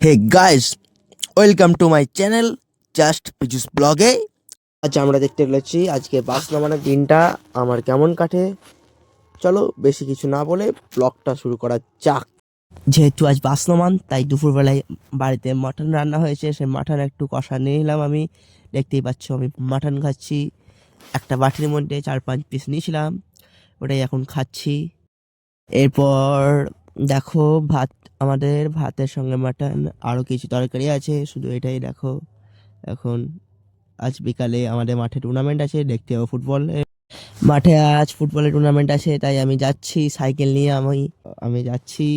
Hey guys, welcome to my channel just Pijush ব্লগে। আজ আমরা দেখতে চলেছি আজকে বাস নামানোর দিনটা আমার কেমন কাটে। চলো বেশি কিছু না বলে ব্লগটা শুরু করা যাক। যেহেতু আজ বাস নামান, তাই দুপুরবেলায় বাড়িতে মাটন রান্না হয়েছে, সেই মাটন একটু কষা নিয়ে নিলাম। আমি দেখতেই পাচ্ছ আমি মাটন খাচ্ছি। একটা বাটির মধ্যে 4-5 পিস নিয়েছিলাম, ওটাই এখন খাচ্ছি। এরপর দেখো ভাত, আমাদের ভাতের সঙ্গে মাটন, আরও কিছু তরকারি আছে, শুধু এটাই দেখো। এখন আজ বিকালে আমাদের মাঠে টুর্নামেন্ট আছে, দেখতে হবে ফুটবল। মাঠে আজ ফুটবলের টুর্নামেন্ট আছে, তাই আমি যাচ্ছি সাইকেল নিয়ে। আমি যাচ্ছি,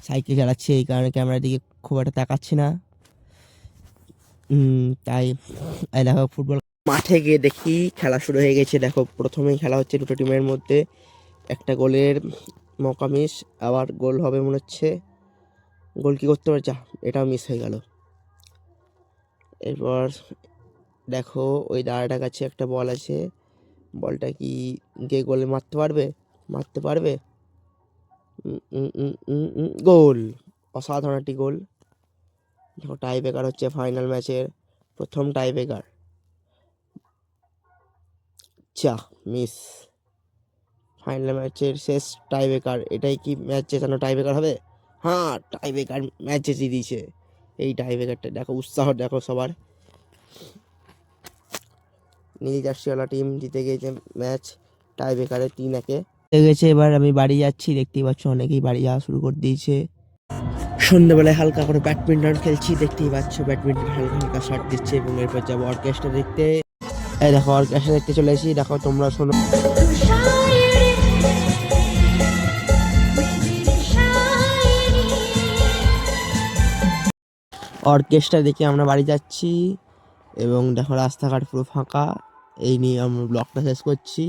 সাইকেল চালাচ্ছি, এই কারণে ক্যামেরার দিকে খুব একটা তাকাচ্ছি না। তাই এই দেখো ফুটবল মাঠে গিয়ে দেখি খেলা শুরু হয়ে গেছে। দেখো প্রথমেই খেলা হচ্ছে দুটো টিমের মধ্যে, একটা গোলের মৌকা মিস, আবার গোল হবে মনে হচ্ছে। গোল কি করতে পারে, যা এটাও মিস হয়ে গেল। এরপর দেখো ওই দাঁড়াটার কাছে একটা বল আছে, বলটা কি গিয়ে গোলে মারতে পারবে। গোল, অসাধারণ একটি গোল। দেখো টাই ব্রেকার হচ্ছে ফাইনাল ম্যাচের প্রথম টাই ব্রেকার। যা মিস, ফাইনাল ম্যাচের শেষ টাই ব্রেকার। এটাই কি ম্যাচ জেতানো টাই ব্রেকার হবে? হ্যাঁ, টাই ব্রেকার ম্যাচ জিতিয়ে দিয়েছে। এই টাই ব্রেকারটা দেখো, উৎসাহ দেখো সবার। নীল জার্সিওয়ালা টিম জিতে গিয়েছে ম্যাচ টাই ব্রেকারে 3-1 গেছে। এবার আমি বাড়ি যাচ্ছি, দেখতেই পাচ্ছ অনেকেই বাড়ি যাওয়া শুরু করে দিয়েছে। সন্ধ্যেবেলায় হালকা করে ব্যাডমিন্টন খেলছি, দেখতেই পাচ্ছ ব্যাডমিন্টন হালকা হালকা শট দিচ্ছে। এবং এরপর যাবো অর্কেস্ট্রা দেখতে। এই দেখো অর্কেস্ট্রা দেখতে চলে এসেছি, দেখো তোমরা শোনো। অর্কেস্ট্রা দেখে আমরা বাড়ি যাচ্ছি এবং দেখো রাস্তাঘাট পুরো ফাঁকা। এই নিয়ে আমরা ব্লগটা শেষ করছি।